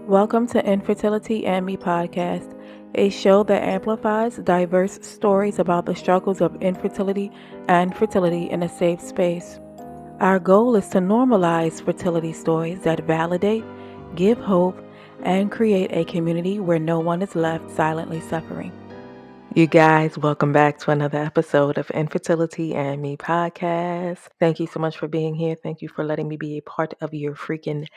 Welcome to Infertility and Me podcast, a show that amplifies diverse stories about the struggles of infertility and fertility in a safe space. Our goal is to normalize fertility stories that validate, give hope, and create a community where no one is left silently suffering. You guys, welcome back to another episode of Infertility and Me podcast. Thank you so much for being here. Thank you for letting me be a part of your freaking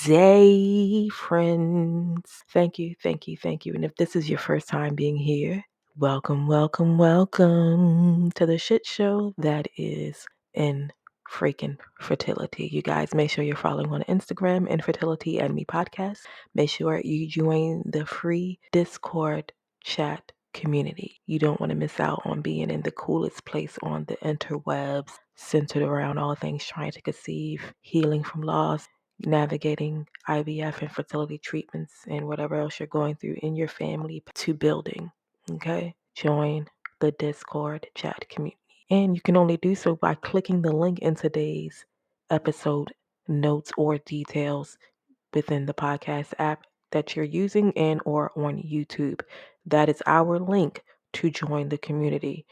day, friends. Thank you. And if this is your first time being here, welcome to the shit show that is in freaking fertility. You guys, make sure you're following on Instagram, Infertility and Me podcast. Make sure you join the free Discord chat community. You don't want to miss out on being in the coolest place on the interwebs, centered around all things trying to conceive, healing from loss, navigating IVF and fertility treatments, and whatever else you're going through in your family to building. Okay? Join the Discord chat community. And you can only do so by clicking the link in today's episode notes or details within the podcast app that you're using and or on YouTube. That is our link to join the community.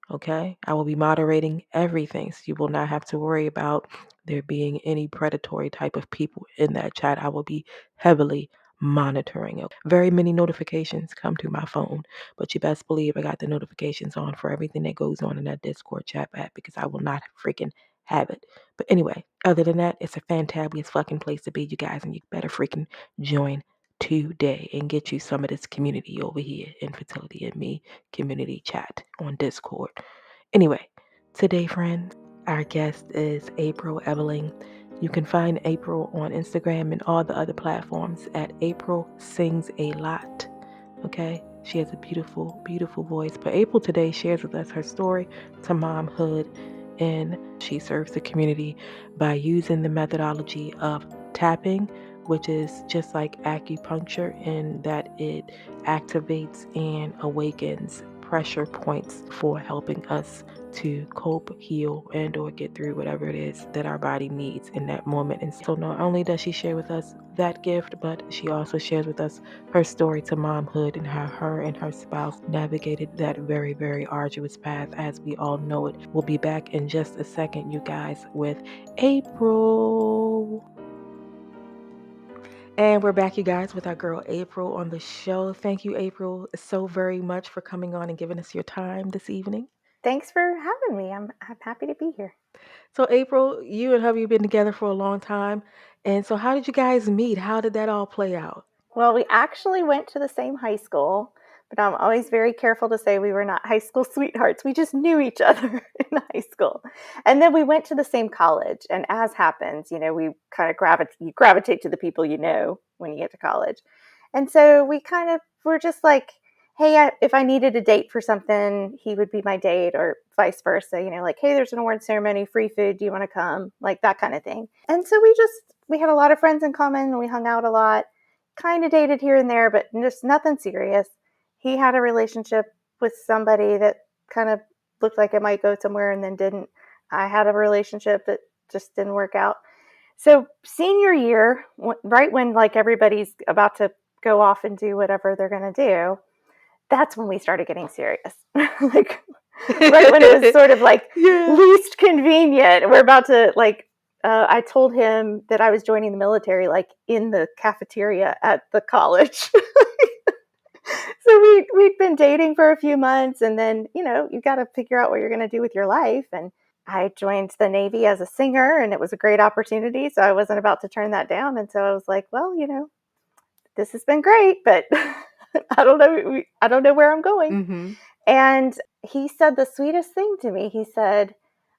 Okay? I will be moderating everything, so you will not have to worry about there being any predatory type of people in that chat. I will be heavily monitoring it. Very many notifications come to my phone, but you best believe I got the notifications on for everything that goes on in that Discord chat app because I will not freaking have it. But anyway, other than that, it's a fantabulous fucking place to be, you guys, and you better freaking join today and get you some of this community over here, Infertility and Me community chat on Discord. Anyway, today, friends, our guest is April Ebeling. You can find April on Instagram and all the other platforms at April Sings a Lot. Okay? She has a beautiful, beautiful voice. But April today shares with us her story to momhood, and she serves the community by using the methodology of tapping, which is just like acupuncture in that it activates and awakens pressure points for helping us to cope, heal, and or get through whatever it is that our body needs in that moment. And so not only does she share with us that gift, but she also shares with us her story to momhood and how her and her spouse navigated that very, very arduous path as we all know it. We'll be back in just a second, you guys, with April. And we're back, you guys, with our girl April on the show. Thank you, April, so very much for coming on and giving us your time this evening. Thanks for having me. I'm happy to be here. So, April, you and hubby have been together for a long time. And so, how did you guys meet? How did that all play out? Well, we actually went to the same high school, but I'm always very careful to say we were not high school sweethearts. We just knew each other in high school. And then we went to the same college. And as happens, we kind of gravitate to the people you know when you get to college. And so we kind of were just like, hey, if I needed a date for something, he would be my date, or vice versa. Like, hey, there's an award ceremony, free food. Do you want to come? Like that kind of thing. And so we had a lot of friends in common, and we hung out a lot. Kind of dated here and there, but just nothing serious. He had a relationship with somebody that kind of looked like it might go somewhere and then didn't. I had a relationship that just didn't work out. So senior year, right when like everybody's about to go off and do whatever they're going to do, that's when we started getting serious. Like right when it was sort of like least convenient. We're about to I told him that I was joining the military, like in the cafeteria at the college. So we'd been dating for a few months, and then, you got to figure out what you're going to do with your life. And I joined the Navy as a singer, and it was a great opportunity. So I wasn't about to turn that down. And so I was like, well, this has been great, but I don't know where I'm going. Mm-hmm. And he said the sweetest thing to me. He said,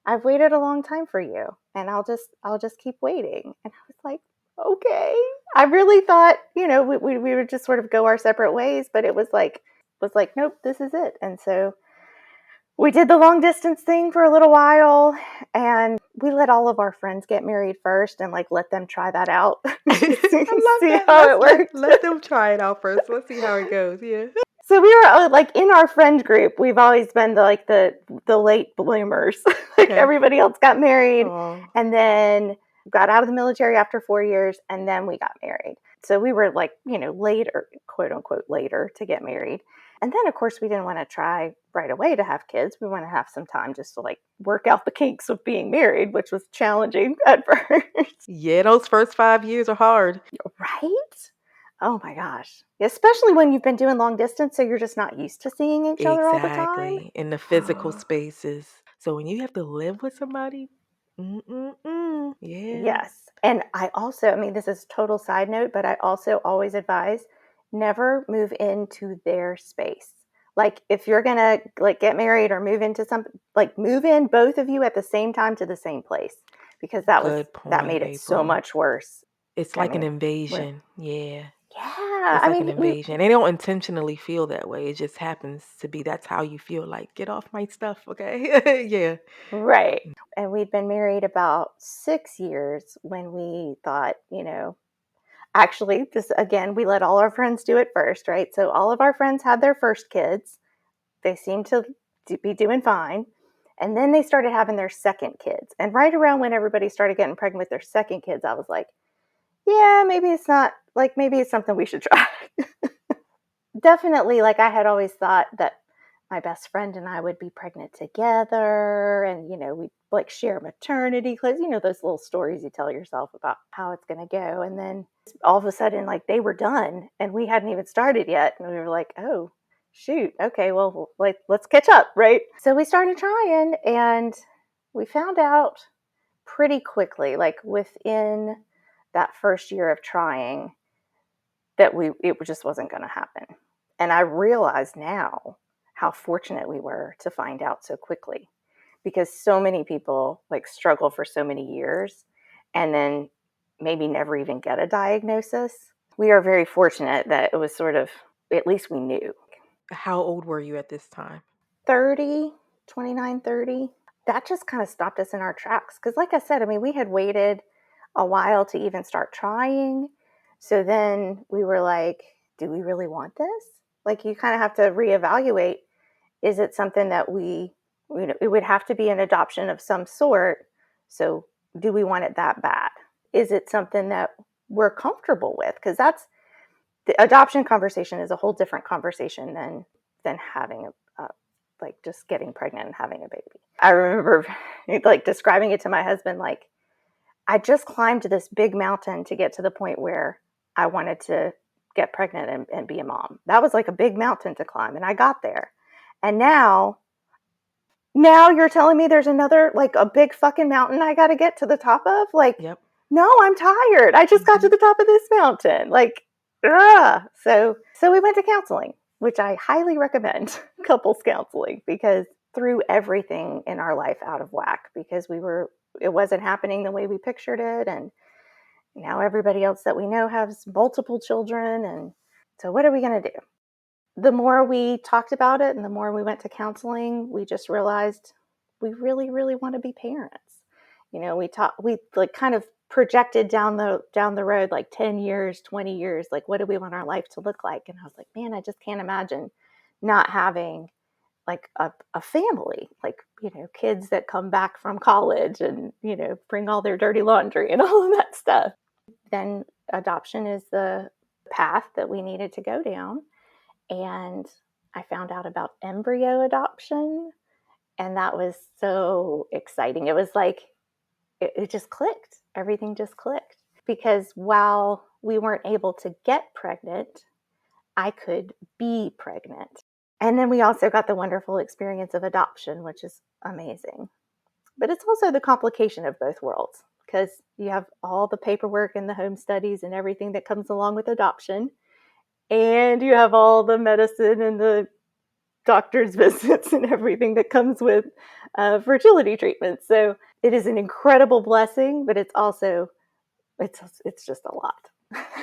I've waited a long time for you, and I'll just keep waiting. And I was like, okay. I really thought, we would just sort of go our separate ways, but it was like, nope, this is it. And so we did the long distance thing for a little while, and we let all of our friends get married first and let them try that out. see how it works. Let them try it out first. Let's see how it goes. Yeah. So we were in our friend group, we've always been the late bloomers. Everybody else got married. Aww. And then got out of the military after 4 years, and then we got married. So we were like, later, quote unquote, later to get married. And then, of course, we didn't want to try right away to have kids. We want to have some time just to like work out the kinks of being married, which was challenging at first. Yeah, those first 5 years are hard. Right? Oh my gosh. Especially when you've been doing long distance, so you're just not used to seeing each other all the time. Exactly. In the physical spaces. So when you have to live with somebody, yeah. Yes. And I also, I mean, this is total side note, but I also always advise never move into their space. Like if you're going to like get married or move into something, like move in both of you at the same time to the same place, because Good that point, made it so April. much worse. It's I like an mean, invasion. Yeah. yeah, It's I like an mean, we invasion. They don't intentionally feel that way. It just happens to be that's how you feel like, get off my stuff, okay? Yeah. right. And we'd been married about 6 years when we thought, actually, this again, we let all our friends do it first, right? So all of our friends had their first kids. They seemed to be doing fine. And then they started having their second kids. And right around when everybody started getting pregnant with their second kids, I was like, yeah, maybe it's not, like, maybe it's something we should try. Definitely, like, I had always thought that my best friend and I would be pregnant together and, we'd like share maternity clothes, those little stories you tell yourself about how it's going to go. And then all of a sudden, like, they were done and we hadn't even started yet. And we were like, oh, shoot. Okay, well, like, let's catch up, right? So we started trying and we found out pretty quickly, like within that first year of trying, that it just wasn't going to happen. And I realize now how fortunate we were to find out so quickly, because so many people like struggle for so many years and then maybe never even get a diagnosis. We are very fortunate that it was sort of, at least we knew. How old were you at this time? 30, 29, 30. That just kind of stopped us in our tracks. Because, like I said, I mean, we had waited a while to even start trying. So then we were like, do we really want this? Like, you kind of have to reevaluate. Is it something that it would have to be an adoption of some sort. So, do we want it that bad? Is it something that we're comfortable with? Because the adoption conversation is a whole different conversation than having like just getting pregnant and having a baby. I remember like describing it to my husband, like I just climbed this big mountain to get to the point where I wanted to get pregnant and be a mom. That was like a big mountain to climb, and I got there. And now you're telling me there's another, like a big fucking mountain I got to get to the top of? Like, Yep. no, I'm tired. I just got to the top of this mountain. Like, ugh. So we went to counseling, which I highly recommend, couples counseling, because threw everything in our life out of whack, because it wasn't happening the way we pictured it. And now everybody else that we know has multiple children. And so what are we going to do? The more we talked about it and the more we went to counseling, we just realized we really, really want to be parents. We like kind of projected down the road, like 10 years, 20 years, like what do we want our life to look like? And I was like, man, I just can't imagine not having like a family, like, kids that come back from college and, bring all their dirty laundry and all of that stuff. Then adoption is the path that we needed to go down. And I found out about embryo adoption, and that was so exciting. It was like, it just clicked. Everything just clicked. Because while we weren't able to get pregnant, I could be pregnant. And then we also got the wonderful experience of adoption, which is amazing. But it's also the complication of both worlds, because you have all the paperwork and the home studies and everything that comes along with adoption. And you have all the medicine and the doctor's visits and everything that comes with fertility treatment. So it is an incredible blessing, but it's also, it's just a lot.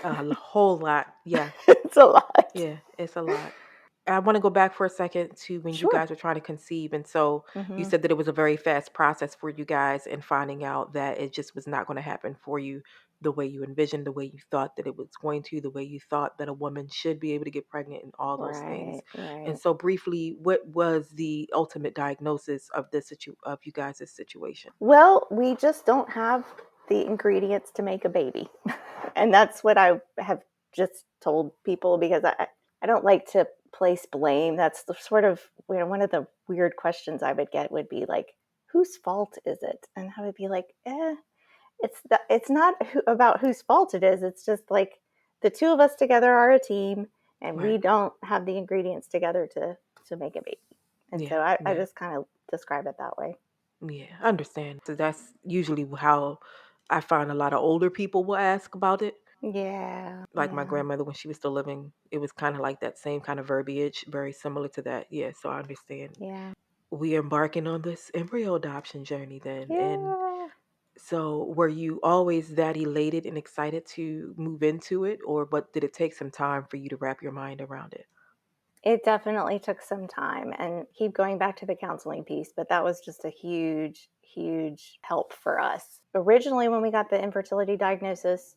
A whole lot. Yeah. It's a lot. Yeah, it's a lot. I want to go back for a second to when you Sure. guys were trying to conceive. And so you Mm-hmm. said that it was a very fast process for you guys and finding out that it just was not going to happen for you the way you envisioned, the way you thought that it was going to, the way you thought that a woman should be able to get pregnant and all those things. And Right. so briefly, what was the ultimate diagnosis of of you guys' situation? Well, we just don't have the ingredients to make a baby. And that's what I have just told people, because I don't like to place blame. That's the sort of, one of the weird questions I would get would be like, whose fault is it? And I would be like, it's not about whose fault it is. It's just like the two of us together are a team, and we don't have the ingredients together to make a baby. And so I just kind of describe it that way. Yeah, I understand. So that's usually how I find a lot of older people will ask about it. Yeah. Like my grandmother, when she was still living, it was kind of like that same kind of verbiage, very similar to that. Yeah, so I understand. Yeah. We are embarking on this embryo adoption journey then. And Yeah. so were you always that elated and excited to move into it, but did it take some time for you to wrap your mind around it? It definitely took some time, and keep going back to the counseling piece, but that was just a huge, huge help for us. Originally, when we got the infertility diagnosis,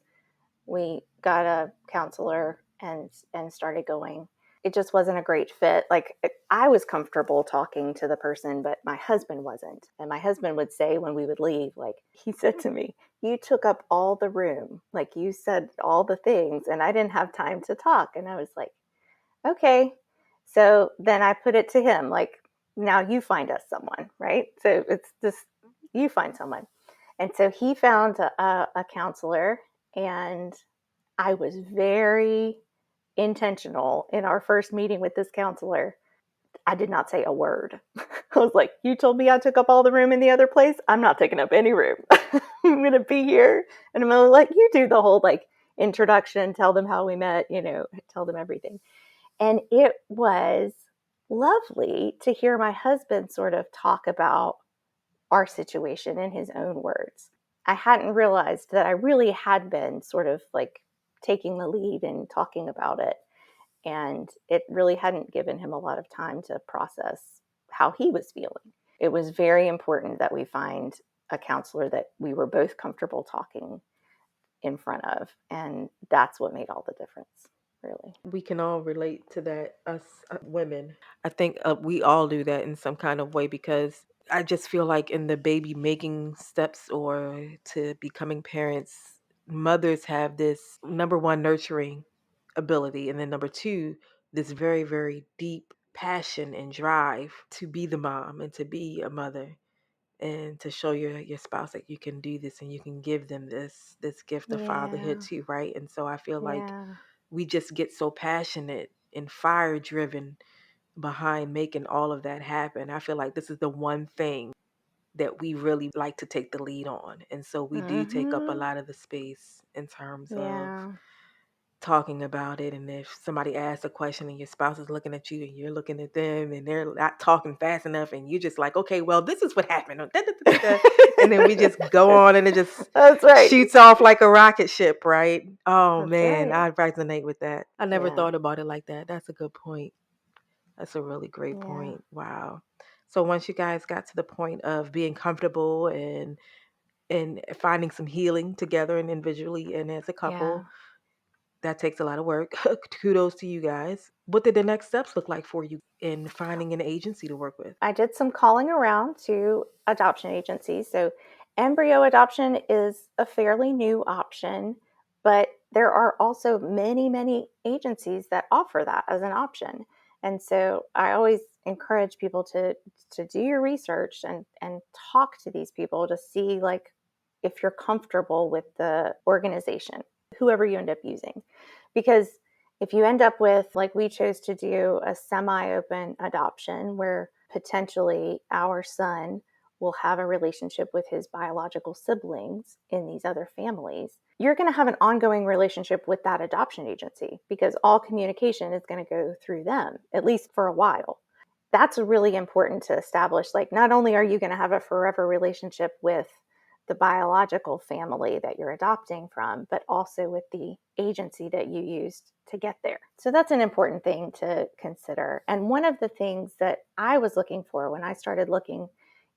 we got a counselor and started going. It just wasn't a great fit. Like, I was comfortable talking to the person, but my husband wasn't. And my husband would say when we would leave, like, he said to me, "You took up all the room. Like, you said all the things, and I didn't have time to talk." And I was like, okay. So then I put it to him, like, now you find us someone, right? So it's just, you find someone. And so he found a counselor, and I was very intentional in our first meeting with this counselor. I did not say a word. I was like, you told me I took up all the room in the other place. I'm not taking up any room. I'm going to be here. And I'm going to let you do the whole like introduction, tell them how we met, tell them everything. And it was lovely to hear my husband sort of talk about our situation in his own words. I hadn't realized that I really had been sort of like taking the lead and talking about it. And it really hadn't given him a lot of time to process how he was feeling. It was very important that we find a counselor that we were both comfortable talking in front of. And that's what made all the difference, really. We can all relate to that, us women. I think we all do that in some kind of way, because I just feel like in the baby making steps or to becoming parents, mothers have this number one, nurturing ability, and then number two, this very, very deep passion and drive to be the mom and to be a mother, and to show your spouse that you can do this and you can give them this gift of fatherhood Yeah. too, right? And so I feel like Yeah. we just get so passionate and fire driven behind making all of that happen. I feel like this is the one thing that we really like to take the lead on. And so we do take up a Mm-hmm. lot of the space in terms of Yeah. talking about it. And if somebody asks a question and your spouse is looking at you and you're looking at them and they're not talking fast enough and you're just like, okay, well, this is what happened. And then we just go on and it just That's right. shoots off like a rocket ship, right? Oh That's man, right. I resonate with that. I never Yeah. thought about it like that. That's a good point. That's a really great Yeah. point. Wow. So once you guys got to the point of being comfortable and finding some healing together and individually and as a Yeah. couple, that takes a lot of work. Kudos to you guys. What did the next steps look like for you in finding an agency to work with? I did some calling around to adoption agencies. So, embryo adoption is a fairly new option, but there are also many, many agencies that offer that as an option. And so, I always encourage people to do your research and talk to these people to see like if you're comfortable with the organization, whoever you end up using, because if you end up with, like we chose to do, a semi-open adoption where potentially our son will have a relationship with his biological siblings in these other families, you're going to have an ongoing relationship with that adoption agency because all communication is going to go through them, at least for a while. That's really important to establish. Like, not only are you going to have a forever relationship with the biological family that you're adopting from, but also with the agency that you used to get there. So that's an important thing to consider. And one of the things that I was looking for when I started looking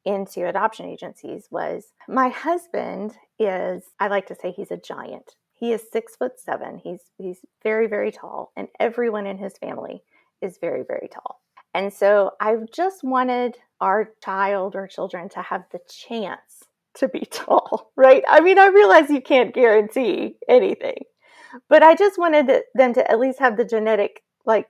into adoption agencies was, my husband is, I like to say he's a giant. He is 6'7". He's very, very tall, and everyone in his family is very, very tall. And so I just wanted our child or children to have the chance to be tall, right? I mean, I realize you can't guarantee anything, but I just wanted them to at least have the genetic, like,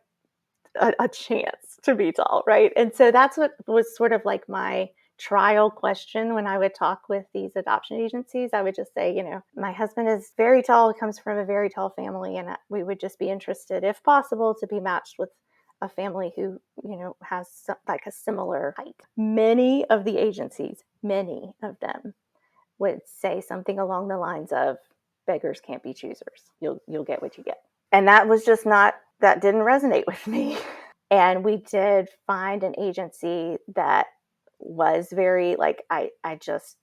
a chance to be tall, right? And so that's what was sort of like my trial question when I would talk with these adoption agencies. I would just say, my husband is very tall, comes from a very tall family, and we would just be interested, if possible, to be matched with a family who, has like a similar height. Many of the agencies, many of them would say something along the lines of, beggars can't be choosers. You'll get what you get. And that was just not, that didn't resonate with me. And we did find an agency that was very, like, I just,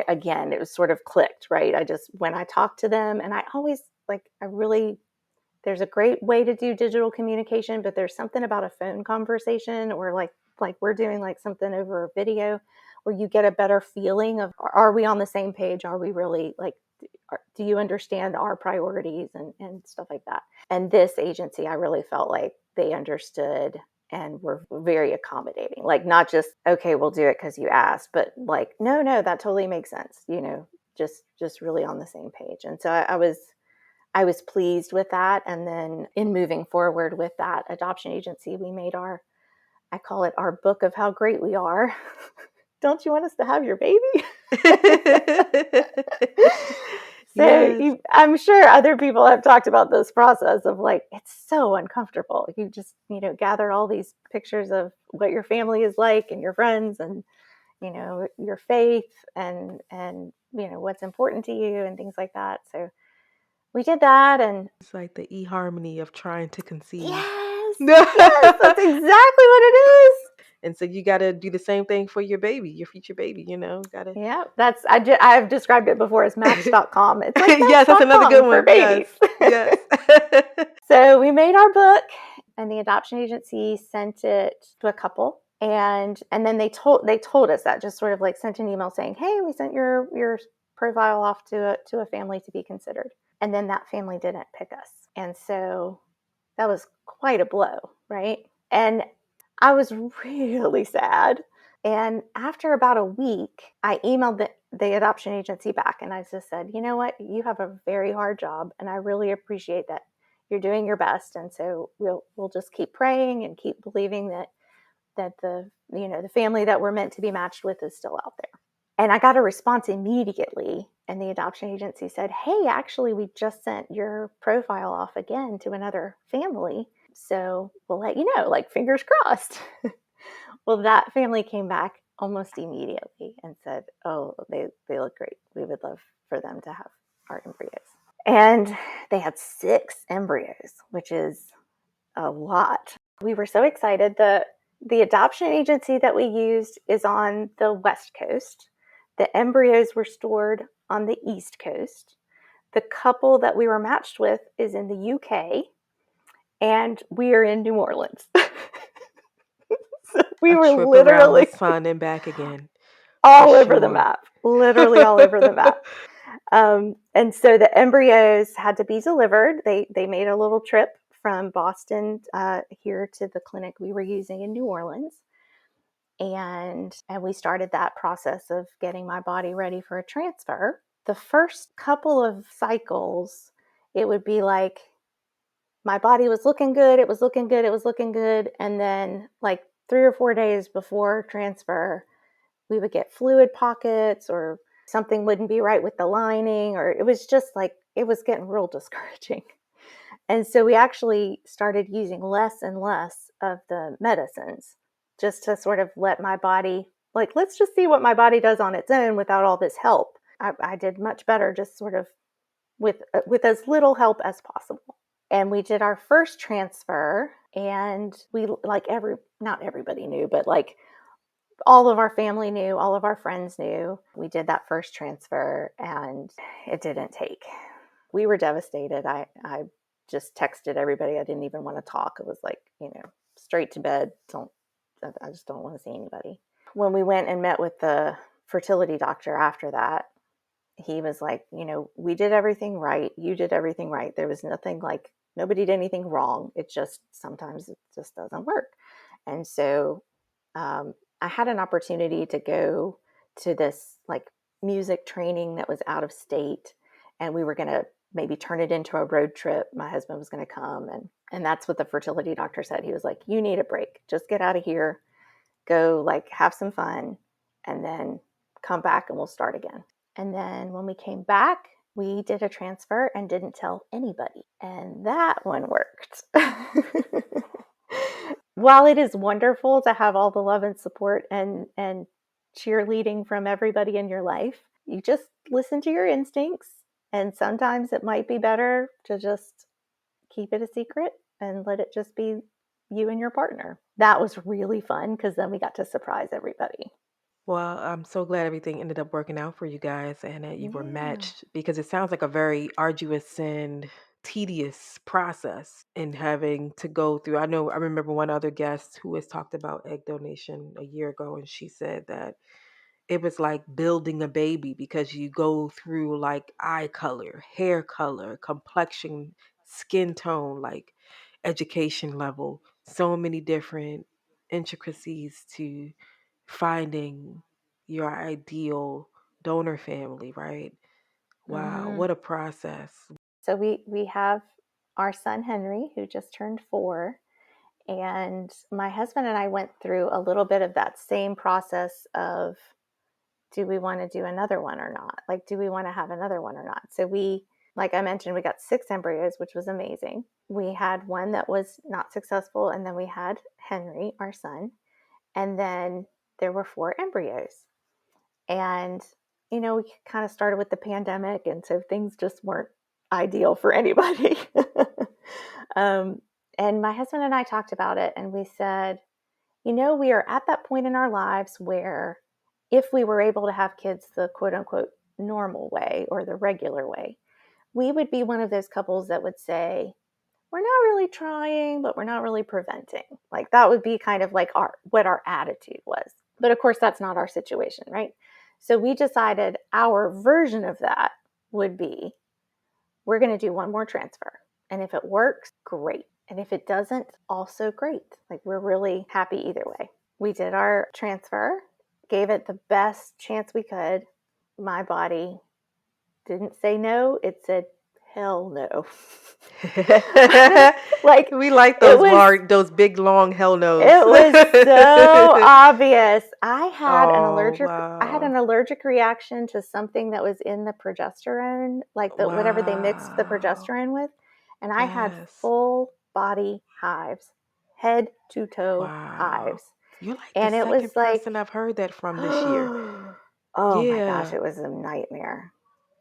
again, it was sort of clicked, right? When I talked to them, and I always, like, there's a great way to do digital communication, but there's something about a phone conversation, or like we're doing like something over a video, where you get a better feeling of, are we on the same page? Are we really, like, do you understand our priorities and stuff like that? And this agency, I really felt like they understood and were very accommodating. Like, not just, okay, we'll do it because you asked, but like, no, that totally makes sense. Just really on the same page. And so I was pleased with that. And then in moving forward with that adoption agency, we made I call it our book of how great we are. Don't you want us to have your baby? So Yes. I'm sure other people have talked about this process of, like, it's so uncomfortable. You just, gather all these pictures of what your family is like and your friends and, your faith and, what's important to you and things like that. So we did that, and It's like the eHarmony of trying to conceive. yes, that's exactly what it is. And so you got to do the same thing for your baby, your future baby, got to. Yeah, I've described it before as Match.com. It's like Yes, that's another good Match.com for one. Yes. babies. Yes. So we made our book, and the adoption agency sent it to a couple, and then they told us that, just sort of like sent an email saying, "Hey, we sent your profile off to a family to be considered." And then that family didn't pick us, and so that was quite a blow, right? And I was really sad. And after about a week, I emailed the adoption agency back, and I just said, you know what? You have a very hard job, and I really appreciate that you're doing your best. And so we'll just keep praying and keep believing that the family that we're meant to be matched with is still out there. And I got a response immediately, and the adoption agency said, "Hey, actually, we just sent your profile off again to another family, so we'll let you know, like, fingers crossed." Well, that family came back almost immediately and said, "Oh, they look great. We would love for them to have our embryos." And they had 6 embryos, which is a lot. We were so excited. The adoption agency that we used is on the West Coast. The embryos were stored on the East Coast. The couple that we were matched with is in the UK, and we are in New Orleans. So we A were trip around the literally sun and back again, for all over the sure. map, literally all over the map. And so the embryos had to be delivered. They made a little trip from Boston here to the clinic we were using in New Orleans. And we started that process of getting my body ready for a transfer. The first couple of cycles, it would be like my body was looking good, it was looking good, it was looking good. And then, like, 3 or 4 days before transfer, we would get fluid pockets, or something wouldn't be right with the lining, or it was just like, it was getting real discouraging. And so we actually started using less and less of the medicines, just to sort of let my body, like, let's just see what my body does on its own without all this help. I did much better just sort of with as little help as possible. And we did our first transfer, and we, like, not everybody knew, but like all of our family knew, all of our friends knew. We did that first transfer, and it didn't take. We were devastated. I just texted everybody. I didn't even want to talk. It was like, straight to bed. I just don't want to see anybody. When we went and met with the fertility doctor after that, he was like, we did everything right. You did everything right. There was nothing, like, nobody did anything wrong. It just, sometimes it just doesn't work. And so I had an opportunity to go to this, like, music training that was out of state, and we were going to maybe turn it into a road trip. My husband was going to come, and that's what the fertility doctor said. He was like, you need a break. Just get out of here, go like have some fun, and then come back and we'll start again. And then when we came back, we did a transfer and didn't tell anybody. And that one worked. While it is wonderful to have all the love and support and cheerleading from everybody in your life, you just listen to your instincts. And sometimes it might be better to just keep it a secret and let it just be you and your partner. That was really fun because then we got to surprise everybody. Well, I'm so glad everything ended up working out for you guys and that you were Yeah. matched because it sounds like a very arduous and tedious process in having to go through. I remember one other guest who has talked about egg donation a year ago, and she said that it was like building a baby because you go through like eye color, hair color, complexion, skin tone, like education level, so many different intricacies to finding your ideal donor family, right? Wow, Mm-hmm. what a process. So we have our son Henry, who just turned 4, and my husband and I went through a little bit of that same process of, do we want to do another one or not? Like, do we want to have another one or not? So we, like I mentioned, we got 6 embryos, which was amazing. We had one that was not successful, and then we had Henry, our son, and then there were 4 embryos. And, we kind of started with the pandemic, and so things just weren't ideal for anybody. um, and my husband and I talked about it, and we said, we are at that point in our lives where if we were able to have kids the quote unquote normal way or the regular way, we would be one of those couples that would say, we're not really trying, but we're not really preventing. Like that would be kind of like what our attitude was. But of course, that's not our situation, right? So we decided our version of that would be, we're going to do one more transfer. And if it works, great. And if it doesn't, also great. Like we're really happy either way. We did our transfer, gave it the best chance we could. My body didn't say no, it said hell no. Like We like it those was those big long hell no's. it was so obvious. Oh, I had an wow. allergic reaction to something that was in the progesterone, like whatever they mixed the Wow. progesterone with, and I had Yes. full body hives, head to toe Wow. hives. You're like the And it was second like, person I've heard that from this year. oh my gosh, Yeah. it was a nightmare.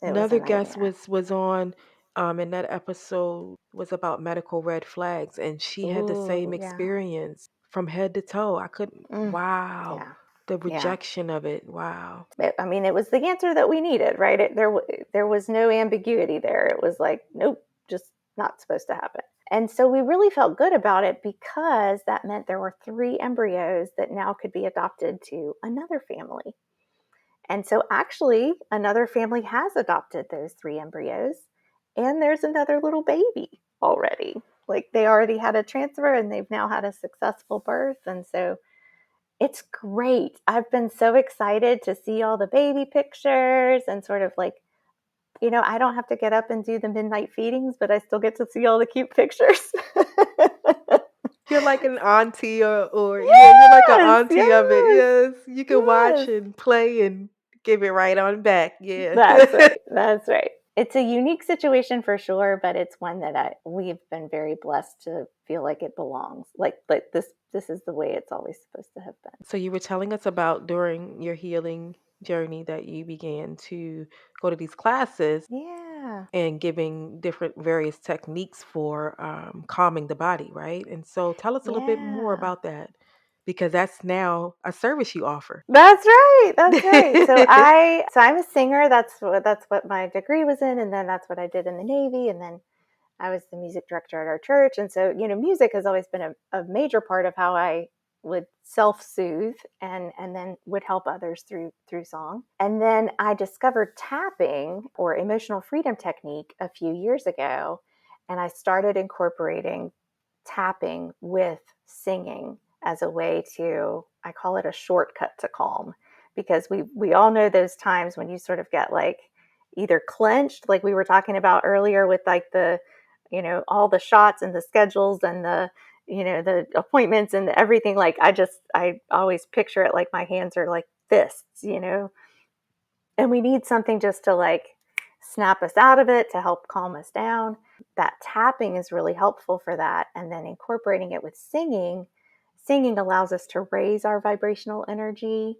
It was a Another guest nightmare. was on and that episode was about medical red flags, and she had the same Ooh, yeah. experience from head to toe. I couldn't, Mm, wow. yeah. The Yeah. rejection of it. Wow. I mean, it was the answer that we needed, right? There was no ambiguity there. It was like, nope, just not supposed to happen. And so we really felt good about it because that meant there were 3 embryos that now could be adopted to another family. And so actually, another family has adopted those 3 embryos, and there's another little baby already. Like they already had a transfer and they've now had a successful birth. And so it's great. I've been so excited to see all the baby pictures and sort of like, I don't have to get up and do the midnight feedings, but I still get to see all the cute pictures. You're like an auntie or yeah, you're like an Yes, auntie of it. yes, Yes. You can watch yes. and play and give it right on back. Yeah. That's right. That's right. It's a unique situation for sure, but it's one that we've been very blessed to feel like it belongs. Like this is the way it's always supposed to have been. So you were telling us about during your healing journey that you began to go to these classes Yeah. and giving different various techniques for calming the body, right? And so tell us a little bit more Yeah. about that because that's now a service you offer. That's right. That's right. So I'm a singer. That's what my degree was in, and then that's what I did in the Navy, and then I was the music director at our church. And so, music has always been a major part of how I would self-soothe and then would help others through song. And then I discovered tapping or emotional freedom technique a few years ago, and I started incorporating tapping with singing as a way to, I call it a shortcut to calm, because we all know those times when you sort of get like either clenched, like we were talking about earlier with like the, all the shots and the schedules and the, the appointments and everything. Like I always picture it like my hands are like fists, and we need something just to like snap us out of it, to help calm us down. That tapping is really helpful for that. And then incorporating it with singing allows us to raise our vibrational energy,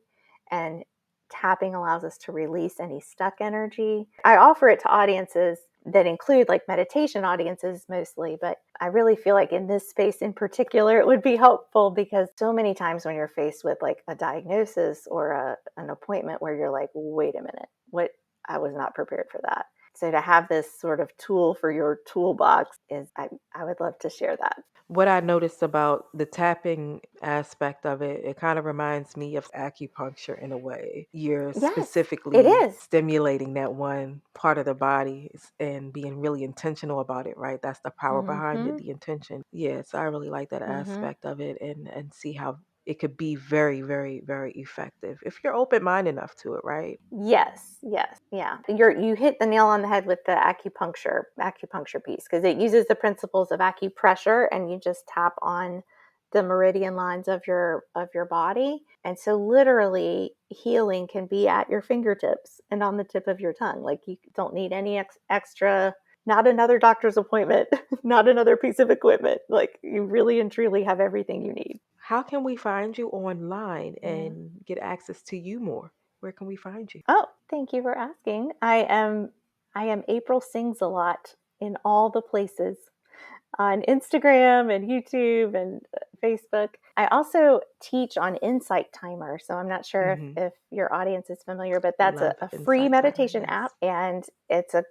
and tapping allows us to release any stuck energy. I offer it to audiences that include like meditation audiences mostly, but I really feel like in this space in particular, it would be helpful because so many times when you're faced with like a diagnosis or an appointment where you're like, wait a minute, what? I was not prepared for that. So to have this sort of tool for your toolbox I would love to share that. What I noticed about the tapping aspect of it, it kind of reminds me of acupuncture in a way. You're Yes, it specifically is. stimulating that one part of the body and being really intentional about it, right? That's the power behind it, the intention. Yeah, so I really like that aspect of it and see how it could be very, very, very effective if you're open-minded enough to it, right? Yes, yeah. You hit the nail on the head with the acupuncture piece, because it uses the principles of acupressure, and you just tap on the meridian lines of your body. And so literally healing can be at your fingertips and on the tip of your tongue. Like you don't need any extra, not another doctor's appointment, not another piece of equipment. Like you really and truly have everything you need. How can we find you online and get access to you more? Where can we find you? Oh, thank you for asking. I am April Sings a Lot in all the places, on Instagram and YouTube and Facebook. I also teach on Insight Timer. So I'm not sure if your audience is familiar, but that's Love a free Insight Timer, meditation yes. app, and it's a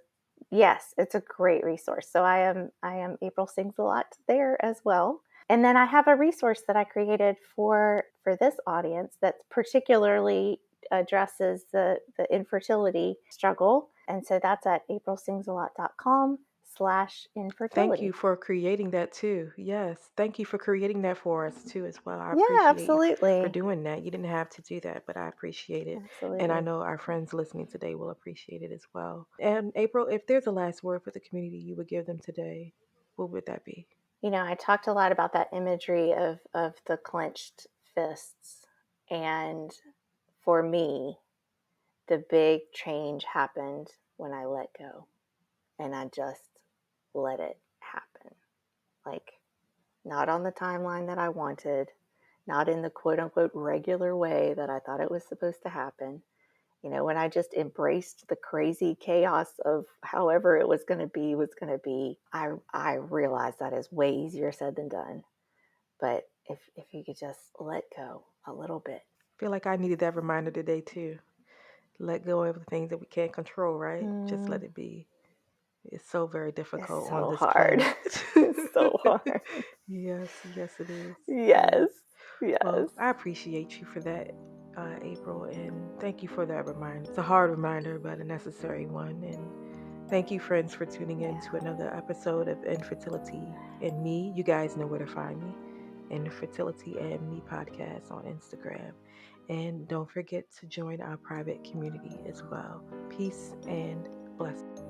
great resource. So I am April Sings a Lot there as well. And then I have a resource that I created for this audience that particularly addresses the infertility struggle. And so that's at aprilsingsalot.com/infertility. Thank you for creating that too. Yes. Thank you for creating that for us too as well. I Yeah, appreciate you for absolutely. doing that. You didn't have to do that, but I appreciate it. And I Absolutely. know our friends listening today will appreciate it as well. And April, if there's a last word for the community you would give them today, what would that be? I talked a lot about that imagery of the clenched fists. And for me, the big change happened when I let go and I just let it happen. Like, not on the timeline that I wanted, not in the quote unquote regular way that I thought it was supposed to happen. When I just embraced the crazy chaos of however it was going to be, I realized that is way easier said than done. But if you could just let go a little bit. I feel like I needed that reminder today too. Let go of the things that we can't control, right? Just let it be. It's so very It's difficult on so this hard. planet. It's so hard. Yes, yes, it is. Yes. Yes. Well, Yes. I appreciate you for that, April, and thank you for that reminder. It's a hard reminder, but a necessary one. And thank you, friends, for tuning in to another episode of Infertility and Me. You guys know where to find me. Infertility and Me podcast on Instagram. And don't forget to join our private community as well. Peace and blessings.